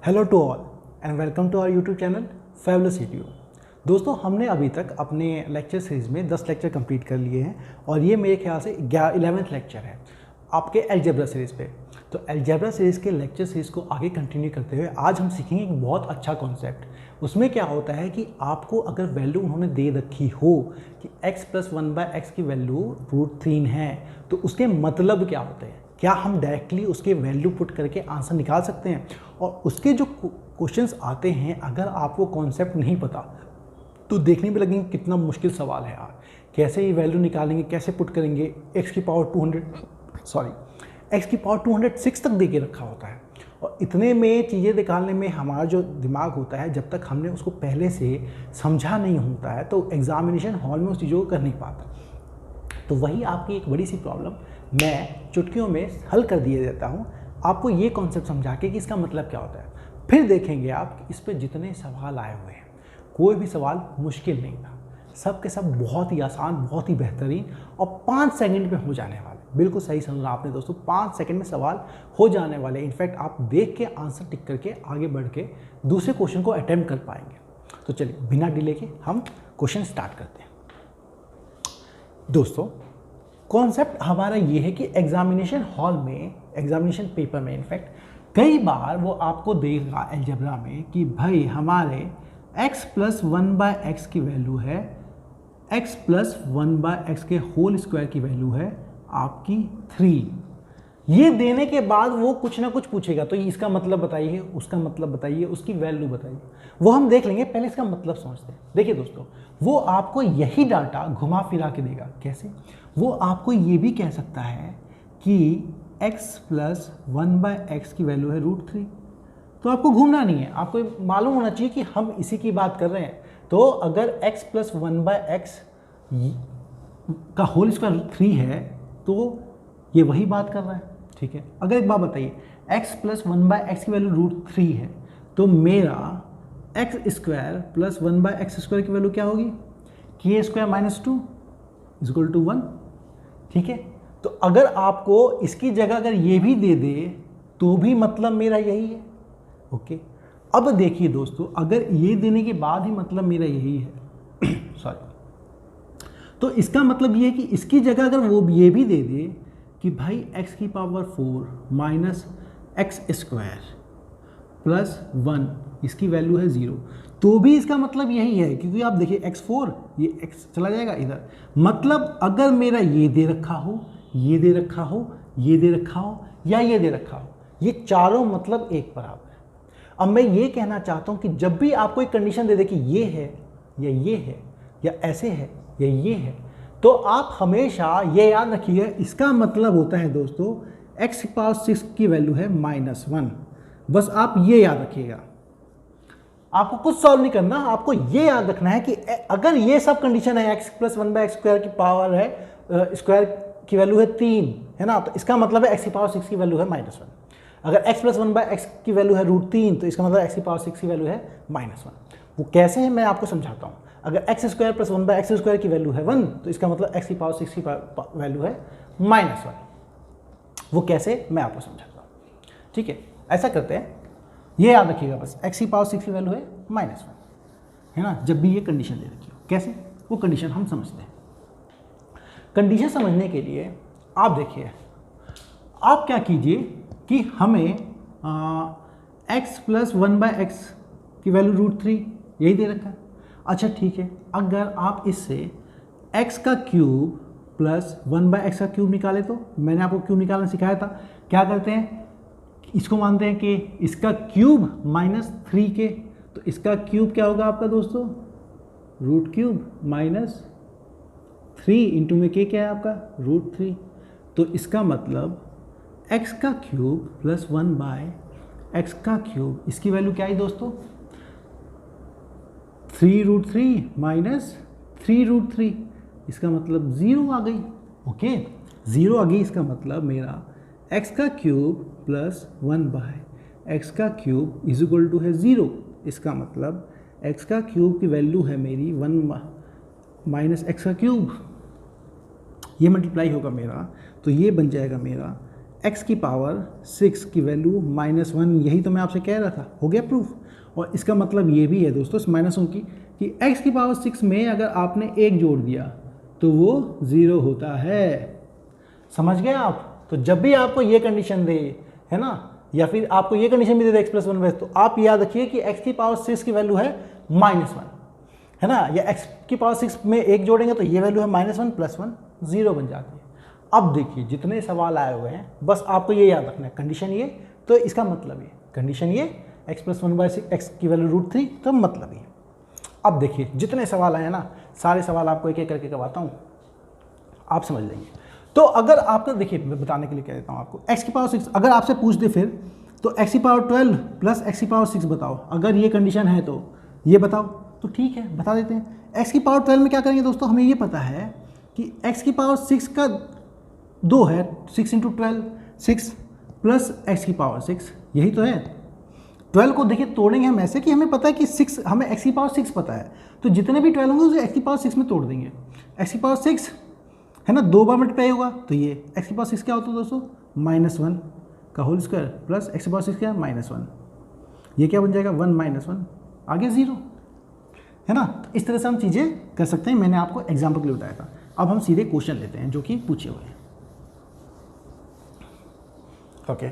Hello to all and welcome to our YouTube channel fabulous ETU. दोस्तों, हमने अभी तक अपने लेक्चर सीरीज़ में 10 लेक्चर कंप्लीट कर लिए हैं और ये मेरे ख्याल से 11वें लेक्चर है आपके अलजेब्रा सीरीज़ पे। तो अलजेब्रा सीरीज़ के लेक्चर सीरीज़ को आगे कंटिन्यू करते हुए आज हम सीखेंगे एक बहुत अच्छा कॉन्सेप्ट। उसमें क्या होता है कि आपको अगर वैल्यू उन्होंने दे रखी हो कि x + 1/x की वैल्यू √3 है तो उसके मतलब क्या होते हैं, क्या हम डायरेक्टली उसके वैल्यू पुट करके आंसर निकाल सकते हैं। और उसके जो क्वेश्चंस आते हैं, अगर आपको कॉन्सेप्ट नहीं पता तो देखने में लगेंगे कितना मुश्किल सवाल है यार, कैसे ये वैल्यू निकालेंगे, कैसे पुट करेंगे। x की पावर 206 तक दे के रखा होता है और इतने में चीज़ें निकालने में हमारा जो दिमाग होता है, जब तक हमने उसको पहले से समझा नहीं होता है तो एग्जामिनेशन हॉल में उस चीज़ों को कर नहीं पाता। तो वही आपकी एक बड़ी सी प्रॉब्लम मैं चुटकियों में हल कर दिए देता हूँ, आपको ये कॉन्सेप्ट समझा के कि इसका मतलब क्या होता है। फिर देखेंगे आप कि इस पर जितने सवाल आए हुए हैं, कोई भी सवाल मुश्किल नहीं था, सब के सब बहुत ही आसान, बहुत ही बेहतरीन और 5 सेकंड में हो जाने वाले। बिल्कुल सही समझा आपने दोस्तों, 5 सेकंड में सवाल हो जाने वाले। इनफैक्ट आप देख के आंसर टिक करके आगे बढ़ के दूसरे क्वेश्चन को अटेम्प्ट कर पाएंगे। तो चलिए बिना डिले के हम क्वेश्चन स्टार्ट करते हैं। दोस्तों, कॉन्सेप्ट हमारा ये है कि एग्जामिनेशन हॉल में, एग्जामिनेशन पेपर में इनफैक्ट कई बार वो आपको देगा अलजेब्रा में कि भाई हमारे x + 1/x की वैल्यू है, x + 1/x के होल स्क्वायर की वैल्यू है आपकी 3। ये देने के बाद वो कुछ ना कुछ पूछेगा, तो इसका मतलब बताइए, उसका मतलब बताइए, उसकी वैल्यू बताइए। वो हम देख लेंगे, पहले इसका मतलब समझते हैं। देखिए दोस्तों, वो आपको यही डाटा घुमा फिरा के देगा। कैसे? वो आपको ये भी कह सकता है कि x + 1/x की वैल्यू है √3। तो आपको घूमना नहीं है, आपको मालूम होना चाहिए कि हम इसी की बात कर रहे हैं। तो अगर x + 1/x का होल स्क्वायर 3 है तो ये वही बात कर रहा है, ठीक है। अगर एक बात बताइए, x + 1/x की वैल्यू √3 है तो मेरा x² + 1/x² की वैल्यू क्या होगी? k² - 2 = 1, ठीक है। तो अगर आपको इसकी जगह अगर ये भी दे दे तो भी मतलब मेरा यही है, ओके। अब देखिए दोस्तों, अगर ये देने के बाद ही मतलब मेरा यही है सॉरी, तो इसका मतलब ये है कि इसकी जगह अगर वो ये भी दे दे कि भाई x⁴ - x² + 1 इसकी वैल्यू है 0, तो भी इसका मतलब यही है। क्योंकि आप देखिए x4, ये x चला जाएगा इधर। मतलब अगर मेरा ये दे रखा हो, ये दे रखा हो, ये दे रखा हो या ये दे रखा हो, ये चारों मतलब एक बराबर है। अब मैं ये कहना चाहता हूँ कि जब भी आपको एक कंडीशन दे दे कि ये है या ये है या ऐसे है या ये है, तो आप हमेशा ये याद रखिए, इसका मतलब होता है दोस्तों x⁻6 की वैल्यू है -1। बस आप ये याद रखिएगा, आपको कुछ सॉल्व नहीं करना, आपको ये याद रखना है कि अगर ये सब कंडीशन है, x + 1/x² की पावर है, स्क्वायर की वैल्यू है 3, है ना, तो इसका मतलब है x⁻6 की वैल्यू है -1। अगर x + 1/x की वैल्यू है √3 तो इसका मतलब x⁻6 की वैल्यू है -1। वो कैसे है मैं आपको समझाता हूँ। अगर x² + 1/x² की वैल्यू है 1 तो इसका मतलब x⁻6 की वैल्यू है -1। वो कैसे मैं आपको समझाता हूँ, ठीक है। ऐसा करते हैं, ये याद रखिएगा बस, x⁻6 की वैल्यू है -1, है ना, जब भी ये कंडीशन दे रखी हो। कैसे? वो कंडीशन हम समझते हैं। कंडीशन समझने के लिए आप देखिए, आप क्या कीजिए कि हमें x + 1/x की वैल्यू √3 यही दे रखा है। अच्छा ठीक है, अगर आप इससे x³ + 1/x का क्यूब निकाले, तो मैंने आपको क्यूब निकालना सिखाया था। क्या करते हैं, इसको मानते हैं कि इसका क्यूब -3k, तो इसका क्यूब क्या होगा आपका दोस्तों? √³ -3 इंटू में k क्या है आपका? √3। तो इसका मतलब x³ + 1/x³ इसकी वैल्यू क्या है दोस्तों? 3√3 - 3√3, इसका मतलब 0 आ गई, ओके। 0 आ गई, इसका मतलब मेरा x³ + 1/x³ = 0। इसका मतलब x³ की वैल्यू है मेरी 1 - x³, ये मल्टीप्लाई होगा मेरा, तो ये बन जाएगा मेरा x की पावर 6 की वैल्यू -1, यही तो मैं आपसे कह रहा था, हो गया प्रूफ। और इसका मतलब ये भी है दोस्तों -1 की कि x की पावर 6 में अगर आपने 1 जोड़ दिया तो वो 0 होता है। समझ गए आप? तो जब भी आपको ये कंडीशन दे, है ना, या फिर आपको ये कंडीशन भी दे दे x + 1, तो आप याद रखिए कि x की पावर 6 की वैल्यू है -1, है ना, या x की पावर 6 में 1 जोड़ेंगे तो ये वैल्यू है -1 + 1 0 बन जाती है। अब देखिए जितने सवाल आए हुए हैं बस आपको ये याद रखना है, कंडीशन ये, तो इसका मतलब ये, कंडीशन ये x + 1/6, x की वैल्यू √3, तो मतलब ये। अब देखिए जितने सवाल आए हैं ना, सारे सवाल आपको एक एक करके करवाता हूँ, आप समझ लेंगे। तो अगर आपका, देखिए मैं बताने के लिए कह देता हूँ आपको, x की पावर 6 अगर आपसे पूछ दे फिर, तो x की पावर 12 + x की पावर 6 बताओ, अगर ये कंडीशन है तो ये बताओ, तो ठीक है बता देते हैं। x की पावर 12 में क्या करेंगे दोस्तों, हमें ये पता है कि x की पावर 6 का 2 है, 6 × 12, 6 + x की पावर 6, यही तो है। 12 को देखिए तोड़ेंगे हम ऐसे कि हमें पता है कि 6, हमें x की पावर 6 पता है, तो जितने भी 12 होंगे उसे x की पावर 6 में तोड़ देंगे। x की पावर 6 है ना, 2 बार मल्टीप्लाई होगा, तो ये x की पावर 6 क्या होता है दोस्तों, -1 का होल स्क्वायर प्लस x की पावर 6 क्या है, -1, ये क्या बन जाएगा 1 - 1, आगे 0, है ना। तो इस तरह से हम चीज़ें कर सकते हैं, मैंने आपको एग्जाम्पल के लिए बताया था। अब हम सीधे क्वेश्चन लेते हैं जो कि पूछे हुए हैं। ओके,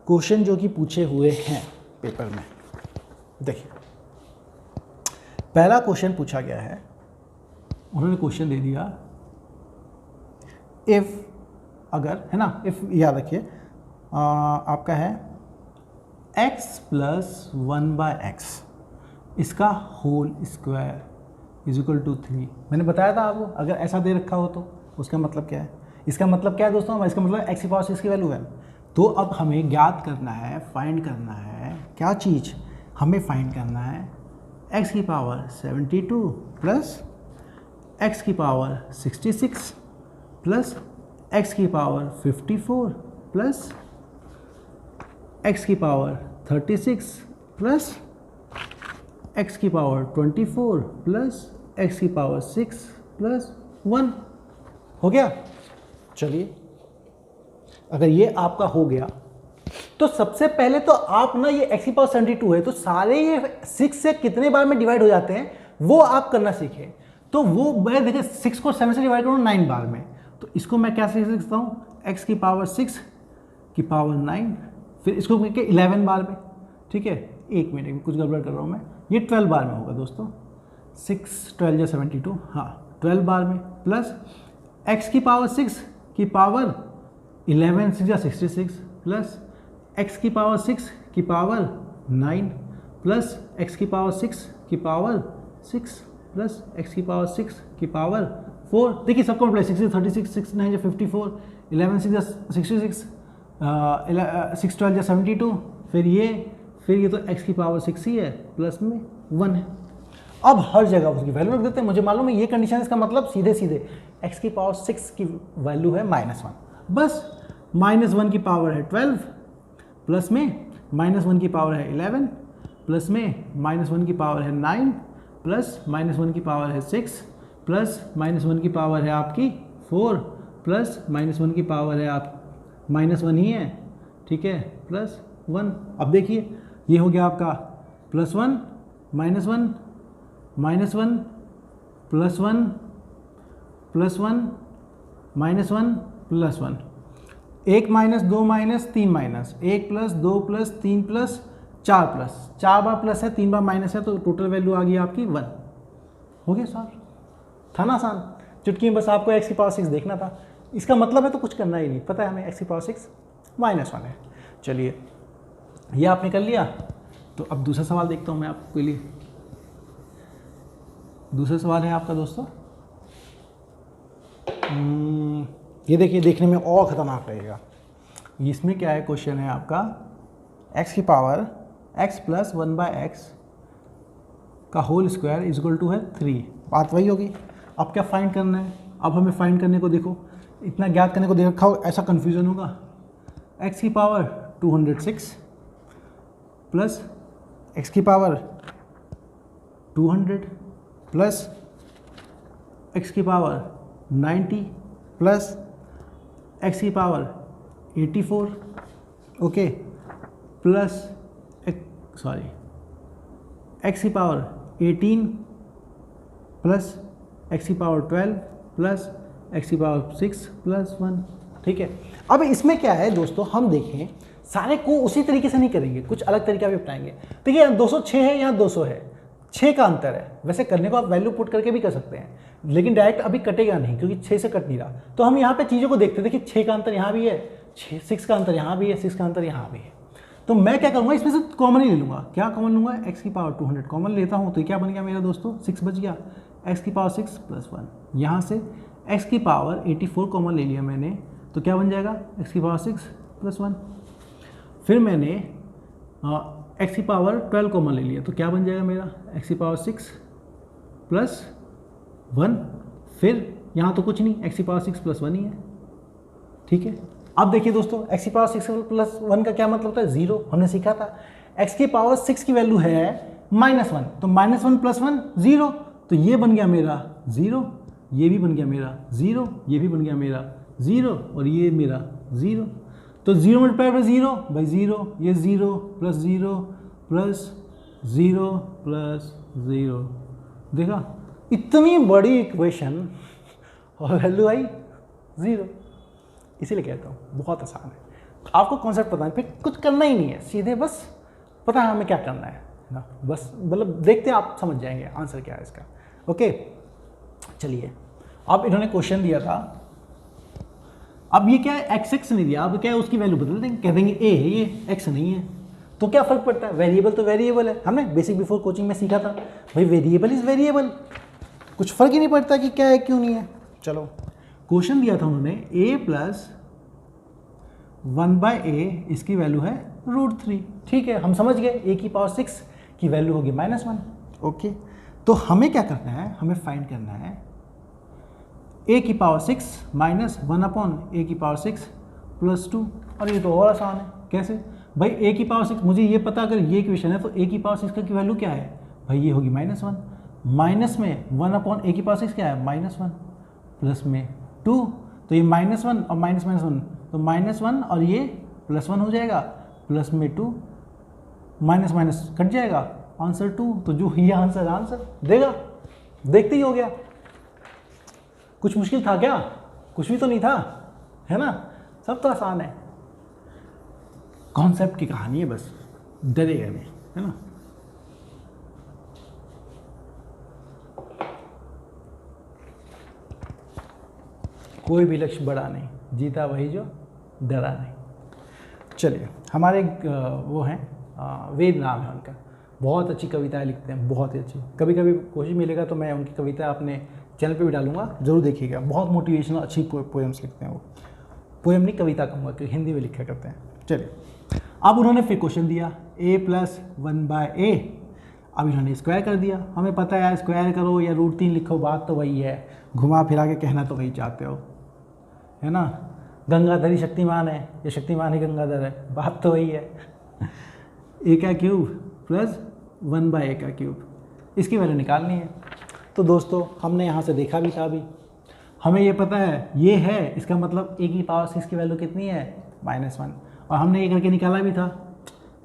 क्वेश्चन जो कि पूछे हुए हैं पेपर में, देखिए पहला क्वेश्चन पूछा गया है, उन्होंने क्वेश्चन दे दिया, इफ़, अगर, है ना, इफ़ याद रखिए आपका है x + 1/x, इसका होल स्क्वायर = 3। मैंने बताया था आपको, अगर ऐसा दे रखा हो तो उसका मतलब क्या है, इसका मतलब क्या है दोस्तों, इसका मतलब x की पावर 6 की वैल्यू है। तो अब हमें ज्ञात करना है, फाइंड करना है, क्या चीज़ हमें फाइंड करना है, x की पावर 72 प्लस x की पावर 66 प्लस x की पावर 54 प्लस x की पावर 36 प्लस x की पावर 24 प्लस x की पावर 6 प्लस 1, हो गया। चलिए, अगर ये आपका हो गया तो सबसे पहले तो आप ना, ये x की पावर 72 है, तो सारे ये 6 से कितने बार में डिवाइड हो जाते हैं वो आप करना सीखें। तो वो मैं देखिए 6 को 7 से डिवाइड करूँ 9 बार में, तो इसको मैं कैसे लिख सकता हूँ, x की पावर 6 की पावर 9, फिर इसको करके 11 बार में, ठीक है, एक मिनट कुछ गड़बड़ कर रहा हूँ मैं, ये 12 बार में होगा दोस्तों, 6 12 या 72, हाँ 12 बार में, प्लस x की पावर 6 की पावर 11 6 या 66 प्लस x की पावर 6 की पावर 9 प्लस x की पावर 6 की पावर 6 प्लस x की पावर 6 की पावर 4, देखिए सबको मल्टीप्लाई, 6 36, 6 9 या 54, 11 6 या 66, 6 12 या 72, फिर ये तो x की पावर 6 ही है, प्लस में 1 है। अब हर जगह उसकी वैल्यू रख देते हैं, मुझे मालूम है ये कंडीशन, इसका मतलब सीधे सीधे x की पावर 6 की वैल्यू है -1, बस -1 की पावर है 12, प्लस में -1 की पावर है 11, प्लस में -1 की पावर है 9, प्लस -1 की पावर है 6, प्लस -1 की पावर है आपकी 4, प्लस -1 की पावर है आप -1 ही है, ठीक है, प्लस 1। अब देखिए ये हो गया आपका +1 -1 -1 +1 +1 -1 +1, 1 minus 2 minus 3 minus 1 plus 2 plus 3 plus 4 plus 4 बार प्लस है, 3 बार माइनस है, तो टोटल वैल्यू आ गई आपकी 1। हो गया सर, था ना आसान, चुटकी में बस आपको x की पावर 6 देखना था, इसका मतलब है तो कुछ करना ही नहीं, पता है हमें x की पावर 6 -1 है। चलिए ये आपने कर लिया, तो अब दूसरा सवाल देखता हूँ मैं आपके लिए। दूसरा सवाल है आपका दोस्तों, ये देखिए, देखने में और ख़तरनाक रहेगा। इसमें क्या है, क्वेश्चन है आपका x की पावर x + 1/x का होल स्क्वायर = है 3, बात वही होगी। अब क्या फाइंड करना है, अब हमें फाइंड करने को देखो, इतना ज्ञात करने को दे रखा हो, ऐसा कन्फ्यूज़न होगा। x की पावर 206 प्लस x की पावर 200 प्लस x की पावर 90 प्लस एक्स की पावर 84, ओके, प्लस एक्स की पावर 18 प्लस एक्स की पावर 12 प्लस एक्स की पावर 6 प्लस 1, ठीक है। अब इसमें क्या है दोस्तों, हम देखें सारे को उसी तरीके से नहीं करेंगे, कुछ अलग तरीका भी अपनाएंगे। देखिए यहाँ 206 है, यहाँ 200 है, 6 का अंतर है। वैसे करने को आप वैल्यू पुट करके भी कर सकते हैं, लेकिन डायरेक्ट अभी कटेगा नहीं क्योंकि 6 से कट नहीं रहा। तो हम यहाँ पे चीज़ों को देखते हैं, देखिए 6 का अंतर यहाँ भी है, 6 का अंतर यहाँ भी है, 6 का अंतर यहाँ भी है। तो मैं क्या करूँगा, इसमें से कॉमन ही ले लूँगा। क्या कॉमन लूँगा, एक्स की पावर 200 कॉमन लेता हूँ, तो क्या बन गया मेरा दोस्तों, 6 बच गया, एक्स की पावर 6 प्लस 1। यहाँ से एक्स की पावर 84 कॉमन ले लिया मैंने, तो क्या बन जाएगा, एक्स की पावर 6 प्लस 1। फिर मैंने एक्स की पावर 12 कॉमन ले लिया, तो क्या बन जाएगा मेरा, एक्स की पावर 6 प्लस 1। फिर यहाँ तो कुछ नहीं, एक्स की पावर 6 प्लस 1 ही है, ठीक है। अब देखिए दोस्तों, एक्स की पावर 6 प्लस 1 का क्या मतलब होता है, 0। हमने सीखा था एक्स की पावर 6 की वैल्यू है -1, तो -1 प्लस 1 0, तो ये बन गया मेरा 0, ये भी बन गया मेरा 0, ये भी बन गया मेरा 0 और ये मेरा 0। तो 0 मल्टीप्लाई बाई 0 बाई 0, ये 0 प्लस 0 प्लस 0 प्लस 0। देखा, इतनी बड़ी इक्वेशन और वैल्यू आई 0। इसीलिए कहता हूँ बहुत आसान है, आपको कॉन्सेप्ट पता है, फिर कुछ करना ही नहीं है, सीधे बस पता है हमें क्या करना है ना, बस मतलब देखते हैं आप समझ जाएंगे आंसर क्या है इसका। ओके चलिए, अब इन्होंने क्वेश्चन दिया था, अब ये क्या है, x नहीं दिया, अब क्या है उसकी वैल्यू बदल देंगे, कह देंगे a है ये, x नहीं है, तो क्या फ़र्क पड़ता है, वेरिएबल तो वेरिएबल है। हमने बेसिक बिफोर कोचिंग में सीखा था भाई, वेरिएबल इज़ वेरिएबल, कुछ फ़र्क ही नहीं पड़ता कि क्या है क्यों नहीं है। चलो, क्वेश्चन दिया था उन्होंने a प्लस 1/a, इसकी वैल्यू है √3, ठीक है, हम समझ गए a की पावर 6 की वैल्यू होगी -1, ओके। तो हमें क्या करना है, हमें फाइंड करना है a की पावर 6 माइनस 1/a की पावर 6 प्लस 2, और ये तो और आसान है। कैसे भाई, a की पावर 6, मुझे ये पता अगर ये इक्वेशन है तो a की पावर 6 की वैल्यू क्या है भाई, ये होगी -1, माइनस में 1/a की पावर 6 क्या है -1, प्लस में 2, तो ये -1 और -1, तो -1 और ये +1 हो जाएगा, प्लस में 2, माइनस कट जाएगा, आंसर 2। तो जो ये आंसर देगा, देखते ही हो गया। कुछ मुश्किल था क्या, कुछ भी तो नहीं था, है ना, सब तो आसान है। कॉन्सेप्ट की कहानी है, बस डरेगा नहीं, है ना। कोई भी लक्ष्य बड़ा नहीं, जीता वही जो डरा नहीं। चलिए, हमारे वो हैं वेद नाम है उनका, बहुत अच्छी कविताएं लिखते हैं, बहुत ही अच्छी। कभी कभी कोशिश मिलेगा तो मैं उनकी कविता अपने चैनल पे भी डालूंगा, जरूर देखिएगा। बहुत मोटिवेशनल अच्छी पोएम्स लिखते हैं वो, पोएम नहीं कविता कहूँगा क्योंकि हिंदी में लिखा करते हैं। चलिए, अब उन्होंने फिर क्वेश्चन दिया a प्लस 1/a, अब इन्होंने स्क्वायर कर दिया। हमें पता है स्क्वायर करो या √3 लिखो, बात तो वही है, घुमा फिरा के कहना तो वही चाहते हो, है ना। गंगाधर ही शक्तिमान है या शक्तिमान ही गंगाधर है, बात तो वही है। a का क्यूब प्लस 1/a का क्यूब, इसकी वैल्यू निकालनी है। तो दोस्तों हमने यहाँ से देखा भी था, अभी हमें ये पता है ये है, इसका मतलब a की पावर 6 की वैल्यू कितनी है -1, और हमने ये करके निकाला भी था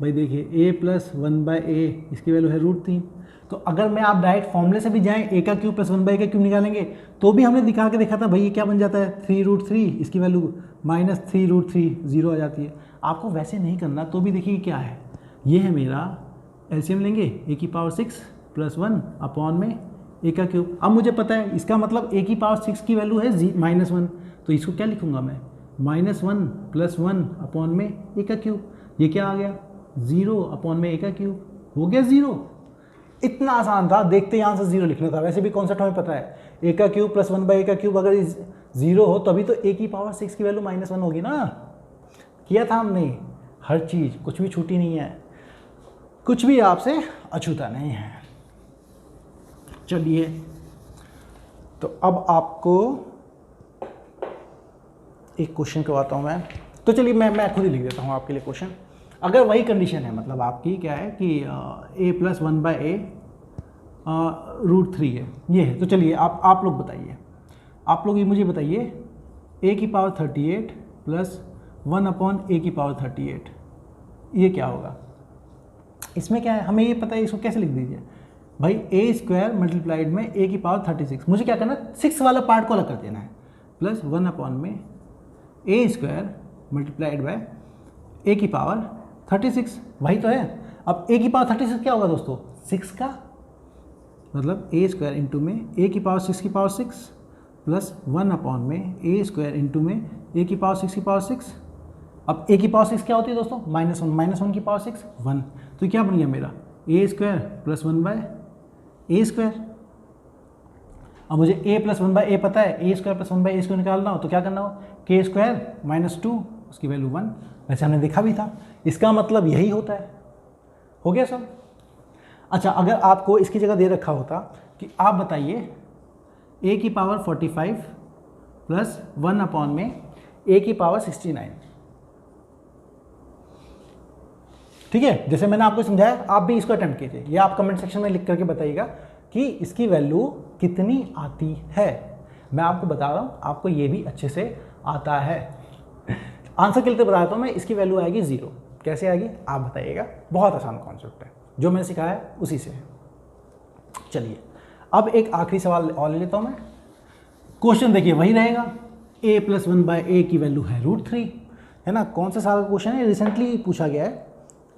भाई। देखिए a प्लस 1/a, इसकी वैल्यू है √3। तो अगर मैं आप डायरेक्ट फॉर्मूले से भी जाएं, a का क्यूब प्लस 1/a का क्यूब निकालेंगे तो भी हमने दिखा के देखा था भाई, ये क्या बन जाता है 3√3, इसकी वैल्यू -3√3, 0 आ जाती है। आपको वैसे नहीं करना तो भी देखिए क्या है, ये है मेरा एलसीएम लेंगे, a की पावर 6 प्लस 1 अपॉन में a का क्यूब। अब मुझे पता है इसका मतलब a की पावर 6 की वैल्यू है -1, तो इसको क्या लिखूंगा मैं, -1 प्लस 1 अपॉन में a का क्यूब। ये क्या आ गया 0 अपॉन में a का क्यूब, हो गया 0। इतना आसान था, देखते ही आंसर 0 लिखना था। वैसे भी कॉन्सेप्ट हमें पता है, a का क्यूब प्लस 1/a का क्यूब अगर 0 हो तभी तो a की पावर 6 की वैल्यू -1 होगी ना। किया था हमने, हर चीज़, कुछ भी छूटी नहीं है, कुछ भी आपसे अछूता नहीं है। चलिए, तो अब आपको एक क्वेश्चन करवाता हूँ मैं। तो चलिए मैं खुद ही लिख देता हूँ आपके लिए क्वेश्चन। अगर वही कंडीशन है, मतलब आपकी क्या है कि a प्लस 1/a √3 है, ये है। तो चलिए आप लोग बताइए, आप लोग ये मुझे बताइए ए की पावर 38 प्लस 1 अपॉन ए की पावर 38, ये क्या होगा? इसमें क्या है, हमें ये पता है, इसको कैसे लिख दीजिए भाई, ए स्क्वायर मल्टीप्लाइड में ए की पावर 36, मुझे क्या करना है, 6 वाला पार्ट को अलग कर देना है, प्लस 1 अपॉन में ए स्क्वायर मल्टीप्लाइड बाय ए की पावर 36, वही तो है। अब ए की पावर 36 क्या होगा दोस्तों, 6 का, मतलब ए स्क्वायर इंटू में ए की पावर 6 की पावर 6 प्लस 1 अपॉन में ए स्क्वायर इंटू में ए की पावर 6 की पावर 6। अब ए की पावर 6 क्या होती है दोस्तों, -1 की पावर 6 1, तो क्या बन गया मेरा ए स्क्वायर प्लस 1 बाय ए स्क्वायर। अब मुझे ए प्लस 1 बाय ए पता है, ए स्क्वायर प्लस 1 बाय ए स्क्वायर निकालना हो तो क्या करना हो, के स्क्वायर -2 उसकी वैल्यू 1, वैसे हमने देखा भी था, इसका मतलब यही होता है। हो गया सब? अच्छा, अगर आपको इसकी जगह दे रखा होता कि आप बताइए ए की पावर 45 प्लस 1 अपॉन में ए की पावर 69, ठीक है, जैसे मैंने आपको समझाया, आप भी इसको अटेम्प्ट कीजिए, या आप कमेंट सेक्शन में लिख करके बताइएगा कि इसकी वैल्यू कितनी आती है। मैं आपको बता रहा हूँ, आपको ये भी अच्छे से आता है। आंसर के लिए बता देता हूँ मैं, इसकी वैल्यू आएगी 0। कैसे आएगी आप बताइएगा, बहुत आसान कॉन्सेप्ट है, जो मैंने सिखाया है उसी से है। चलिए अब एक आखिरी सवाल और ले लेता हूँ मैं। क्वेश्चन देखिए वही रहेगा, a प्लस 1 बाय ए की वैल्यू है √3, है ना। कौन से साल का क्वेश्चन है, रिसेंटली पूछा गया है,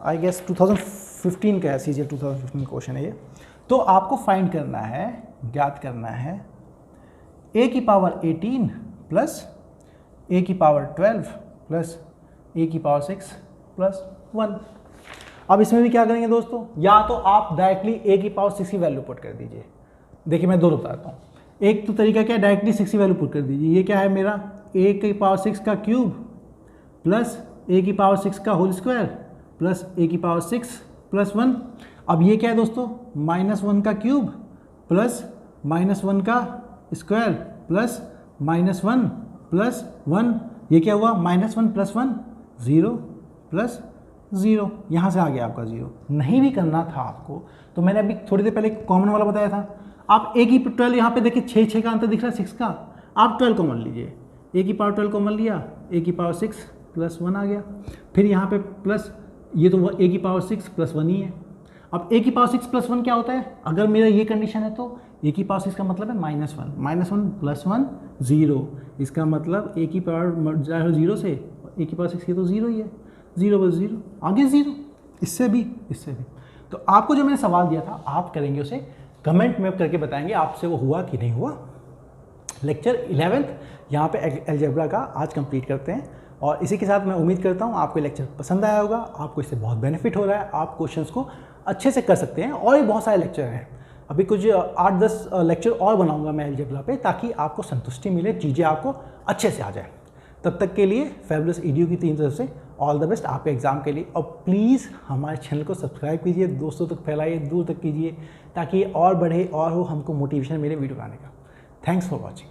आई गेस 2015 का है, CGL 2015 क्वेश्चन है ये। तो आपको फाइंड करना है, ज्ञात करना है a की पावर 18 प्लस a की पावर 12 प्लस a की पावर 6 प्लस 1। अब इसमें भी क्या करेंगे दोस्तों, या तो आप डायरेक्टली a की पावर 6 की वैल्यू पुट कर दीजिए। देखिए मैं दोनों बताता हूँ, एक तो तरीका क्या है, डायरेक्टली 6 की वैल्यू पुट कर दीजिए। ये क्या है मेरा, a की पावर 6 का क्यूब प्लस a की पावर 6 का होल स्क्वायर प्लस a की पावर 6 प्लस 1। अब ये क्या है दोस्तों, -1 का क्यूब प्लस -1 का स्क्वायर प्लस -1 प्लस 1। ये क्या हुआ, -1 प्लस 1 0 प्लस 0, यहाँ से आ गया आपका 0। नहीं भी करना था आपको तो मैंने अभी थोड़ी देर पहले कॉमन वाला बताया था, आप a की 12, यहाँ पे देखिए 6 का अंतर दिख रहा है 6 का, आप 12 कॉमन लीजिए, a की पावर 12 कॉमन लिया, a की पावर 6 प्लस 1 आ गया, फिर यहाँ पे प्लस, ये तो a की पावर 6 प्लस 1 ही है। अब a की पावर 6 प्लस 1 क्या होता है, अगर मेरा ये कंडीशन है तो a की पावर 6 का मतलब है -1 प्लस 1 0, इसका मतलब a की पावर जाए 0 से, a की पावर 6 की तो 0 ही है, 0 बस 0, आगे 0, इससे भी। तो आपको जो मैंने सवाल दिया था आप करेंगे उसे कमेंट में करके बताएंगे आपसे वो हुआ कि नहीं हुआ। लेक्चर 11th यहाँ पे अलजेब्रा का आज कंप्लीट करते हैं, और इसी के साथ मैं उम्मीद करता हूँ आपको लेक्चर पसंद आया होगा, आपको इससे बहुत बेनिफिट हो रहा है, आप क्वेश्चंस को अच्छे से कर सकते हैं। और भी बहुत सारे लेक्चर हैं, अभी कुछ 8-10 लेक्चर और बनाऊंगा मैं अलजेब्रा पे, ताकि आपको संतुष्टि मिले, चीज़ें आपको अच्छे से आ जाए। तब तक के लिए फैबुलस EDU की टीम तरफ से ऑल द बेस्ट आपके एग्ज़ाम के लिए। और प्लीज़ हमारे चैनल को सब्सक्राइब कीजिए, दोस्तों तक फैलाइए, दूर तक कीजिए, ताकि और बढ़े और हो हमको मोटिवेशन मिले वीडियो बनाने का। Thanks for watching.